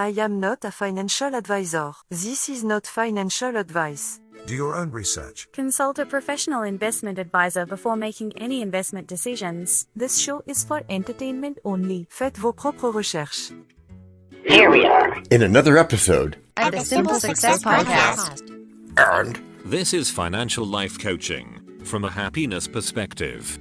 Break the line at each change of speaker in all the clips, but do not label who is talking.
I am not a financial advisor. This is not financial advice.
Do your own research.
Consult a professional investment advisor before making any investment decisions.
This show is for entertainment only. Faites vos propres recherches.
Here we are
in another episode
of the Simple Success Podcast.
And
this is financial life coaching from a happiness perspective.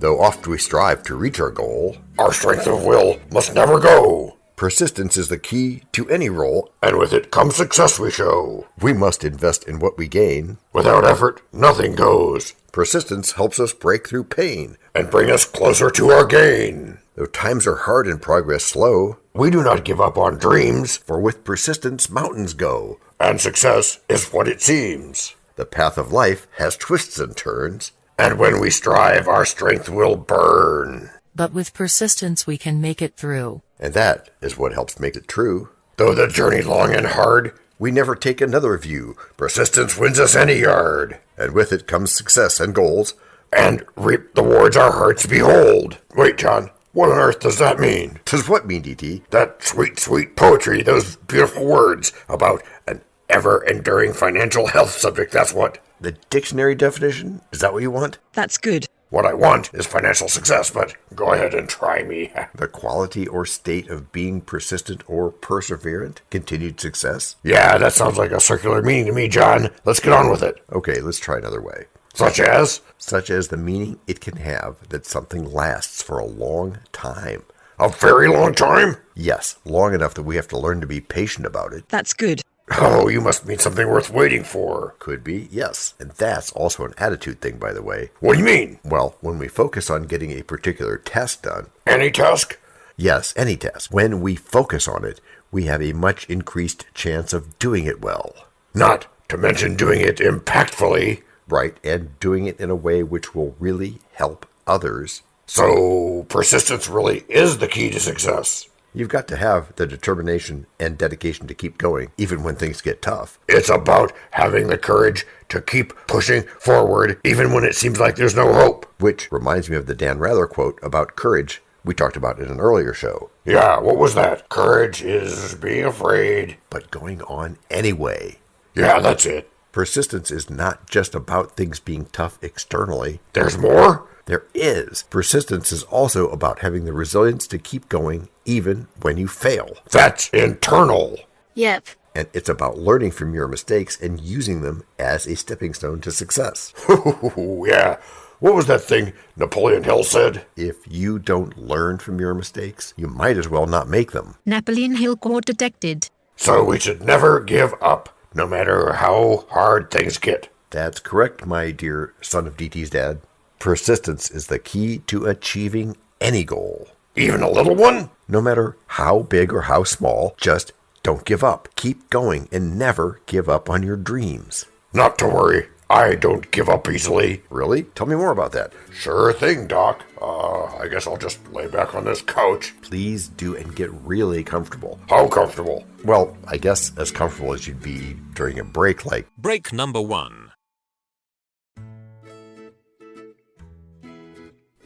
Though oft we strive to reach our goal,
our strength of will must never go.
Persistence is the key to any role,
and with it comes success we show.
We must invest in what we gain.
Without effort, nothing goes.
Persistence helps us break through pain
and bring us closer to our gain.
Though times are hard and progress slow,
we do not give up on dreams,
for with persistence mountains go,
and success is what it seems.
The path of life has twists and turns,
and when we strive, our strength will burn.
But with persistence, we can make it through.
And that is what helps make it true.
Though the journey long and hard,
we never take another view.
Persistence wins us any yard.
And with it comes success and goals,
and reap the rewards our hearts behold. Wait, John, what on earth does that mean?
Does what mean, DT?
That sweet, sweet poetry, those beautiful words about an ever-enduring financial health subject, that's what.
The dictionary definition? Is that what you want?
That's good.
What I want is financial success, but go ahead and try me.
The quality or state of being persistent or perseverant? Continued success?
Yeah, that sounds like a circular meaning to me, John. Let's get on with it.
Okay, let's try another way.
Such as?
Such as the meaning it can have that something lasts for a long time.
A very long time?
Yes, long enough that we have to learn to be patient about it.
That's good.
Oh, you must mean something worth waiting for.
Could be, yes. And that's also an attitude thing, by the way.
What do you mean?
Well, when we focus on getting a particular task done.
Any task?
Yes, any task. When we focus on it, we have a much increased chance of doing it well.
Not to mention doing it impactfully.
Right, and doing it in a way which will really help others.
So, persistence really is the key to success.
You've got to have the determination and dedication to keep going, even when things get tough.
It's about having the courage to keep pushing forward, even when it seems like there's no hope.
Which reminds me of the Dan Rather quote about courage we talked about in an earlier show.
Yeah, what was that? Courage is being afraid,
but going on anyway.
Yeah, that's it.
Persistence is not just about things being tough externally.
There's more?
There is. Persistence is also about having the resilience to keep going even when you fail.
That's internal.
Yep.
And it's about learning from your mistakes and using them as a stepping stone to success.
Yeah. What was that thing Napoleon Hill said?
If you don't learn from your mistakes, you might as well not make them.
Napoleon Hill quote detected.
So we should never give up, no matter how hard things get.
That's correct, my dear son of DT's dad. Persistence is the key to achieving any goal.
Even a little one?
No matter how big or how small, just don't give up. Keep going and never give up on your dreams.
Not to worry. I don't give up easily.
Really? Tell me more about that.
Sure thing, Doc. I guess I'll just lay back on this couch.
Please do, and get really comfortable.
How comfortable?
Well, I guess as comfortable as you'd be during a break like...
Break number 1.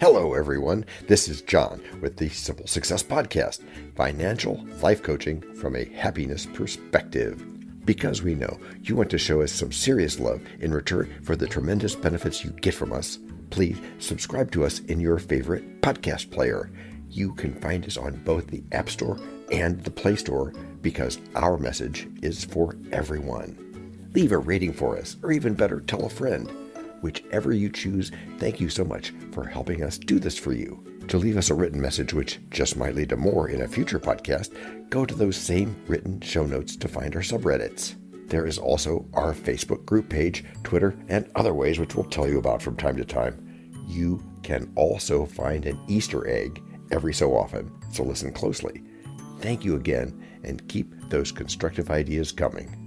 Hello, everyone. This is John with the Simple Success Podcast, financial life coaching from a happiness perspective. Because we know you want to show us some serious love in return for the tremendous benefits you get from us, please subscribe to us in your favorite podcast player. You can find us on both the App Store and the Play Store because our message is for everyone. Leave a rating for us, or even better, tell a friend. Whichever you choose, thank you so much for helping us do this for you. To leave us a written message, which just might lead to more in a future podcast, go to those same written show notes to find our subreddits. There is also our Facebook group page, Twitter, and other ways which we'll tell you about from time to time. You can also find an Easter egg every so often, so listen closely. Thank you again, and keep those constructive ideas coming.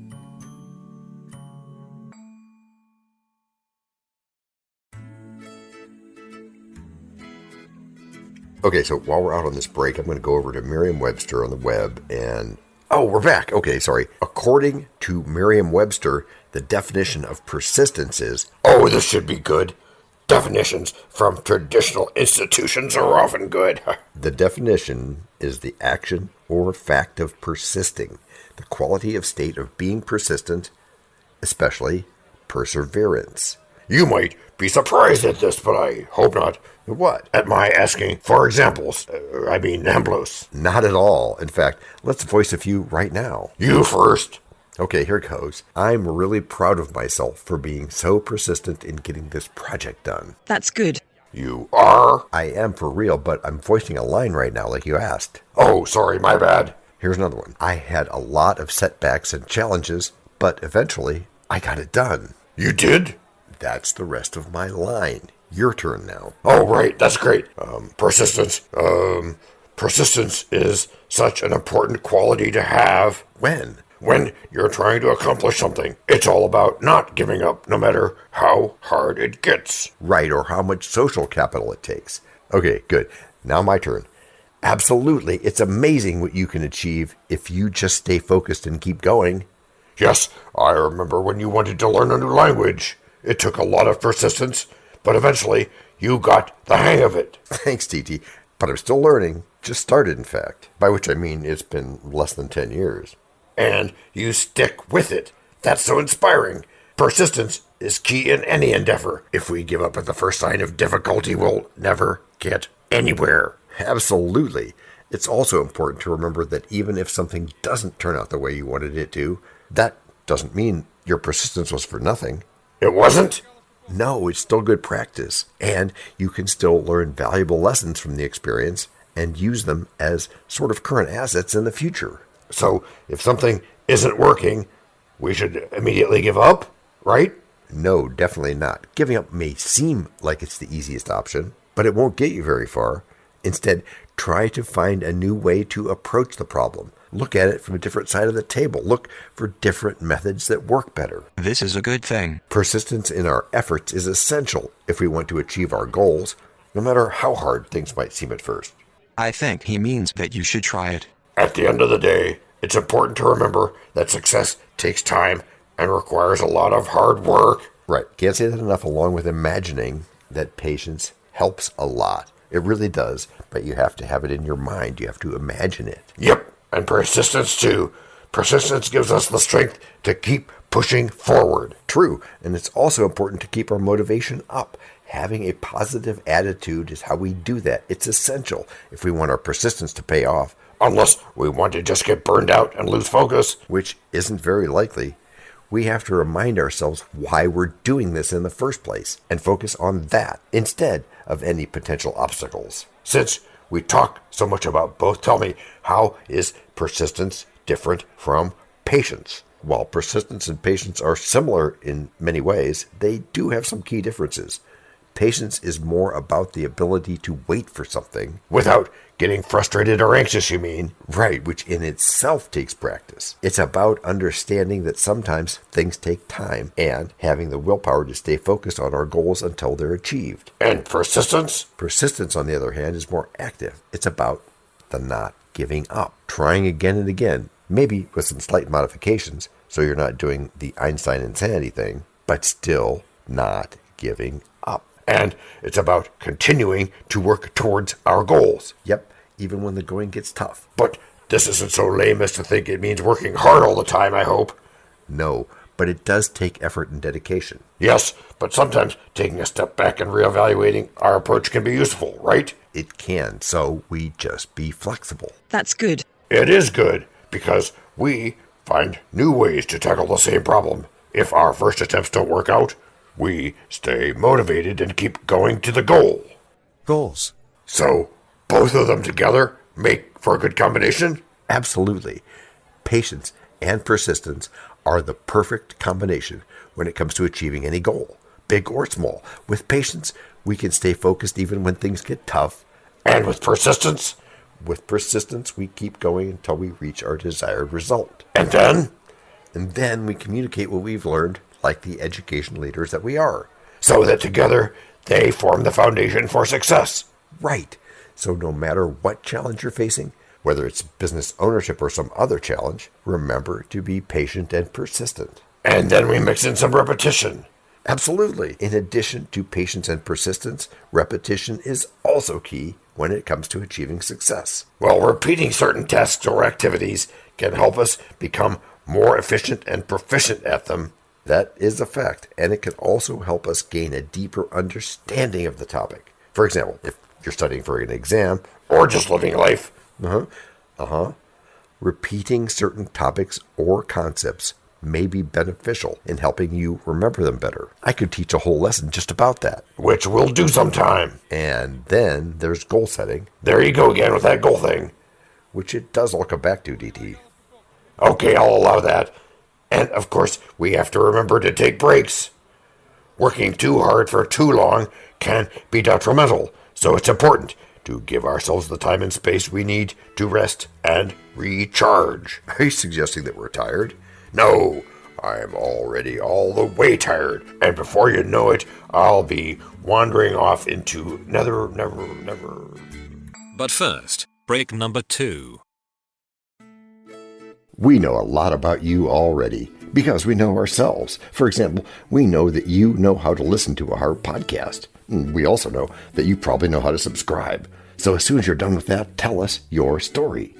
Okay, so while we're out on this break, I'm going to go over to Merriam-Webster on the web and... Oh, we're back. Okay, sorry. According to Merriam-Webster, the definition of persistence is...
Oh, this should be good. definitions from traditional institutions are often good.
The definition is the action or fact of persisting, the quality of state of being persistent, especially perseverance.
You might be surprised at this, but I hope not.
What?
At my asking for examples. Exemplos.
Not at all. In fact, let's voice a few right now.
You first.
Okay, here goes. I'm really proud of myself for being so persistent in getting this project done.
That's good.
You are?
I am for real, but I'm voicing a line right now like you asked.
Oh, sorry, my bad.
Here's another one. I had a lot of setbacks and challenges, but eventually I got it done.
You did?
That's the rest of my line. Your turn now.
Oh, right, that's great. Persistence. Persistence is such an important quality to have.
When?
When you're trying to accomplish something. It's all about not giving up, no matter how hard it gets.
Right, or how much social capital it takes. Okay, good. Now my turn. Absolutely, it's amazing what you can achieve if you just stay focused and keep going.
Yes, I remember when you wanted to learn a new language. It took a lot of persistence, but eventually you got the hang of it.
Thanks, TT. But I'm still learning. Just started, in fact. By which I mean it's been less than 10 years.
And you stick with it. That's so inspiring. Persistence is key in any endeavor. If we give up at the first sign of difficulty, we'll never get anywhere.
Absolutely. It's also important to remember that even if something doesn't turn out the way you wanted it to, that doesn't mean your persistence was for nothing.
It wasn't?
No, it's still good practice. And you can still learn valuable lessons from the experience and use them as sort of current assets in the future.
So if something isn't working, we should immediately give up, right?
No, definitely not. Giving up may seem like it's the easiest option, but it won't get you very far. Instead, try to find a new way to approach the problem. Look at it from a different side of the table. Look for different methods that work better.
This is a good thing.
Persistence in our efforts is essential if we want to achieve our goals, no matter how hard things might seem at first.
I think he means that you should try it.
At the end of the day, it's important to remember that success takes time and requires a lot of hard work.
Right. Can't say that enough, along with imagining that patience helps a lot. It really does, but you have to have it in your mind. You have to imagine it.
Yep, and persistence too. Persistence gives us the strength to keep pushing forward.
True, and it's also important to keep our motivation up. Having a positive attitude is how we do that. It's essential if we want our persistence to pay off.
Unless we want to just get burned out and lose focus.
Which isn't very likely. We have to remind ourselves why we're doing this in the first place and focus on that instead of any potential obstacles.
Since we talk so much about both, tell me, how is persistence different from patience? While persistence and patience are similar in many ways, they do have some key differences. Patience is more about the ability to wait for something without getting frustrated or anxious, you mean?
Right, which in itself takes practice. It's about understanding that sometimes things take time and having the willpower to stay focused on our goals until they're achieved.
And persistence?
Persistence, on the other hand, is more active. It's about the not giving up, trying again and again, maybe with some slight modifications, so you're not doing the Einstein insanity thing, but still not giving up.
And it's about continuing to work towards our goals.
Yep, even when the going gets tough.
But this isn't so lame as to think it means working hard all the time, I hope.
No, but it does take effort and dedication.
Yes, but sometimes taking a step back and reevaluating our approach can be useful, right?
It can, so we just be flexible.
That's good.
It is good, because we find new ways to tackle the same problem. If our first attempts don't work out, we stay motivated and keep going to the goal.
Goals.
So, both of them together make for a good combination?
Absolutely. Patience and persistence are the perfect combination when it comes to achieving any goal, big or small. With patience, we can stay focused even when things get tough.
And with persistence?
With persistence, we keep going until we reach our desired result.
And then?
And then we communicate what we've learned, like the education leaders that we are.
So that together, they form the foundation for success.
Right. So no matter what challenge you're facing, whether it's business ownership or some other challenge, remember to be patient and persistent.
And then we mix in some repetition. Absolutely. In addition to patience and persistence, repetition is also key when it comes to achieving success. Well, repeating certain tasks or activities can help us become more efficient and proficient at them. That is a fact, and it can also help us gain a deeper understanding of the topic. For example, if you're studying for an exam or just living life, repeating certain topics or concepts may be beneficial in helping you remember them better. I could teach a whole lesson just about that, which we'll do sometime. And then there's goal setting. There you go again with that goal thing, which it does all come back to, DT. Okay, I'll allow that. And of course, we have to remember to take breaks. Working too hard for too long can be detrimental, so it's important to give ourselves the time and space we need to rest and recharge. Are you suggesting that we're tired? No, I'm already all the way tired, and before you know it, I'll be wandering off into never.
But first, break number 2.
We know a lot about you already because we know ourselves. For example, we know that you know how to listen to our podcast. We also know that you probably know how to subscribe. So as soon as you're done with that, tell us your story.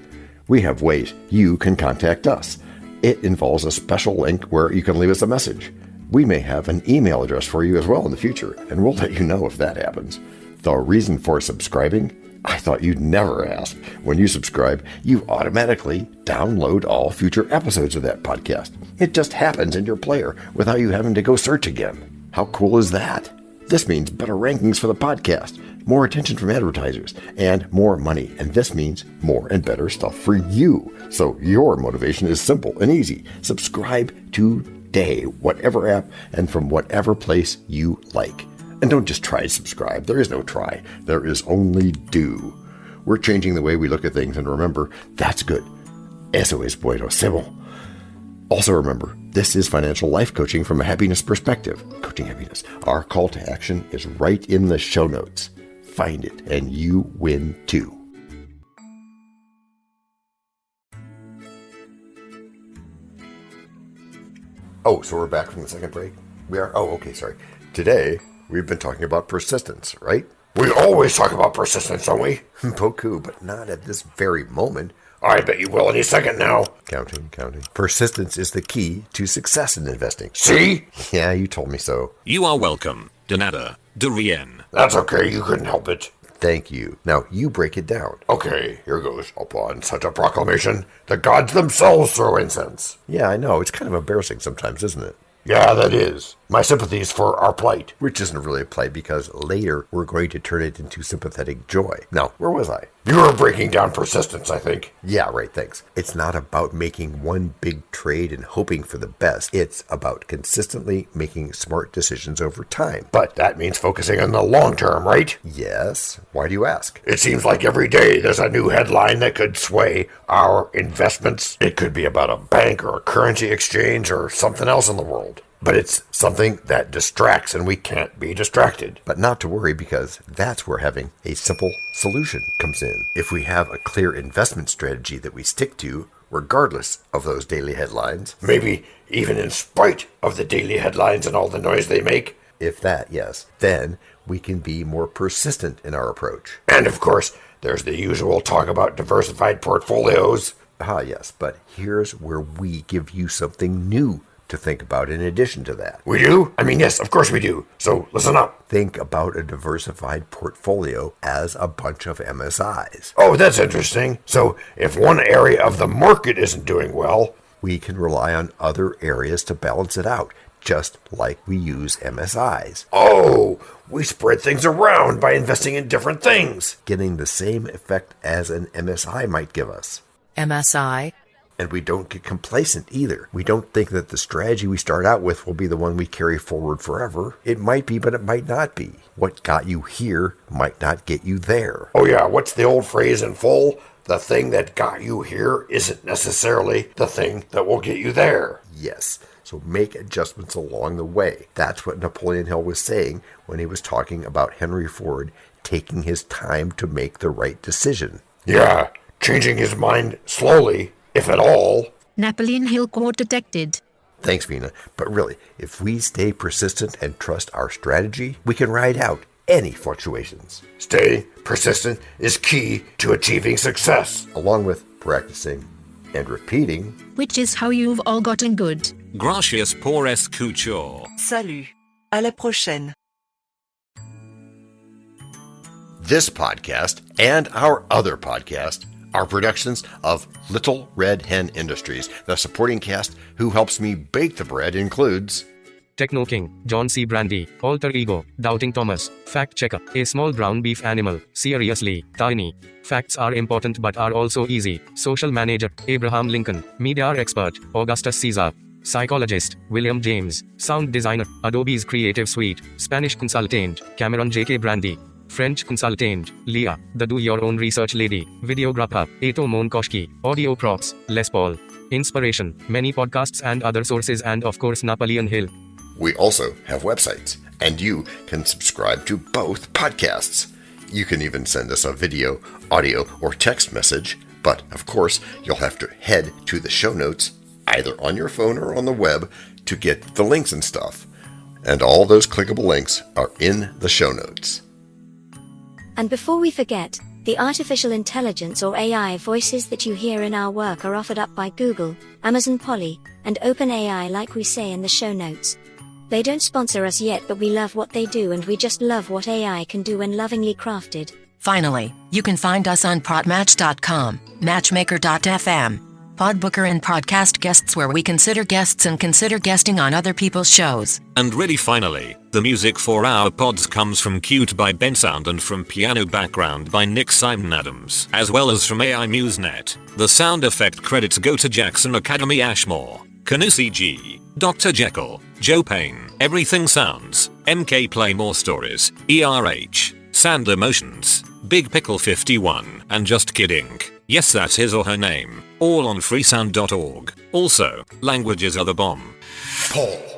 We have ways you can contact us. It involves a special link where you can leave us a message. We may have an email address for you as well in the future, and we'll let you know if that happens. The reason for subscribing? I thought you'd never ask. When you subscribe, you automatically download all future episodes of that podcast. It just happens in your player without you having to go search again. How cool is that? This means better rankings for the podcast, more attention from advertisers, and more money. And this means more and better stuff for you. So your motivation is simple and easy. Subscribe today, whatever app and from whatever place you like. And don't just try to subscribe. There is no try. There is only do. We're changing the way we look at things, and remember, that's good. Eso es buenísimo. Also remember, this is financial life coaching from a happiness perspective. Coaching happiness. Our call to action is right in the show notes. Find it, and you win too. Oh, so we're back from the second break? We are? Oh, okay, sorry. Today, we've been talking about persistence, right? We always talk about persistence, don't we? Beaucoup, but not at this very moment. I bet you will any second now. Counting. Persistence is the key to success in investing. See? Yeah, you told me so.
You are welcome. De nada. De rien.
That's okay, you couldn't help it. Thank you. Now, you break it down. Okay, here goes. Upon such a proclamation, the gods themselves throw incense. Yeah, I know. It's kind of embarrassing sometimes, isn't it? Yeah, that is. My sympathies for our plight. Which isn't really a plight because later we're going to turn it into sympathetic joy. Now, where was I? You were breaking down persistence, I think. Yeah, right, thanks. It's not about making one big trade and hoping for the best. It's about consistently making smart decisions over time. But that means focusing on the long term, right? Yes. Why do you ask? It seems like every day there's a new headline that could sway our investments. It could be about a bank or a currency exchange or something else in the world. But it's something that distracts, and we can't be distracted. But not to worry, because that's where having a simple solution comes in. If we have a clear investment strategy that we stick to, regardless of those daily headlines, maybe even in spite of the daily headlines and all the noise they make, if that, yes, then we can be more persistent in our approach. And of course, there's the usual talk about diversified portfolios. Yes, but here's where we give you something new to think about in addition to that. We do? I mean, yes, of course we do. So listen up. Think about a diversified portfolio as a bunch of MSIs. Oh, that's interesting. So if one area of the market isn't doing well, we can rely on other areas to balance it out, just like we use MSIs. Oh, we spread things around by investing in different things, getting the same effect as an MSI might give us.
MSI.
And we don't get complacent either. We don't think that the strategy we start out with will be the one we carry forward forever. It might be, but it might not be. What got you here might not get you there. Oh yeah, what's the old phrase in full? The thing that got you here isn't necessarily the thing that will get you there. Yes, so make adjustments along the way. That's what Napoleon Hill was saying when he was talking about Henry Ford taking his time to make the right decision. Yeah, changing his mind slowly, if at all.
Napoleon Hill quote detected.
Thanks, Vina. But really, if we stay persistent and trust our strategy, we can ride out any fluctuations. Staying persistent is key to achieving success, along with practicing and repeating,
which is how you've all gotten good.
Gracias por escuchar.
Salut. À la prochaine.
This podcast and our other podcast are productions of Little Red Hen Industries. The supporting cast who helps me bake the bread includes
Techno King, John C. Brandy, Alter Ego, Doubting Thomas, Fact Checker, A Small Brown Beef Animal, Seriously, Tiny, Facts Are Important But Are Also Easy, Social Manager, Abraham Lincoln, Media Expert, Augustus Caesar, Psychologist, William James, Sound Designer, Adobe's Creative Suite, Spanish Consultant, Cameron J.K. Brandy, French Consultant, Leah, the Do-Your-Own Research Lady, Videographer, Eto Monkoshki, Audio Props, Les Paul, Inspiration, many podcasts and other sources and of course Napoleon Hill.
We also have websites, and you can subscribe to both podcasts. You can even send us a video, audio, or text message, but of course, you'll have to head to the show notes, either on your phone or on the web, to get the links and stuff. And all those clickable links are in the show notes.
And before we forget, the artificial intelligence or AI voices that you hear in our work are offered up by Google, Amazon Polly, and OpenAI like we say in the show notes. They don't sponsor us yet, but we love what they do and we just love what AI can do when lovingly crafted.
Finally, you can find us on Podmatch.com, Matchmaker.fm, Podbooker and Podcast Guests where we consider guests and consider guesting on other people's shows.
And really finally, the music for our pods comes from Cute by Ben Sound and from Piano Background by Nick Simon Adams, as well as from AI MuseNet. The sound effect credits go to Jackson Academy Ashmore, Canusi G, Dr. Jekyll, Joe Payne, Everything Sounds, MK Play More Stories, ERH, Sand Emotions, Big Pickle 51, and Just Kidding. Yes, that's his or her name. All on freesound.org. Also, languages are the bomb.
Paul.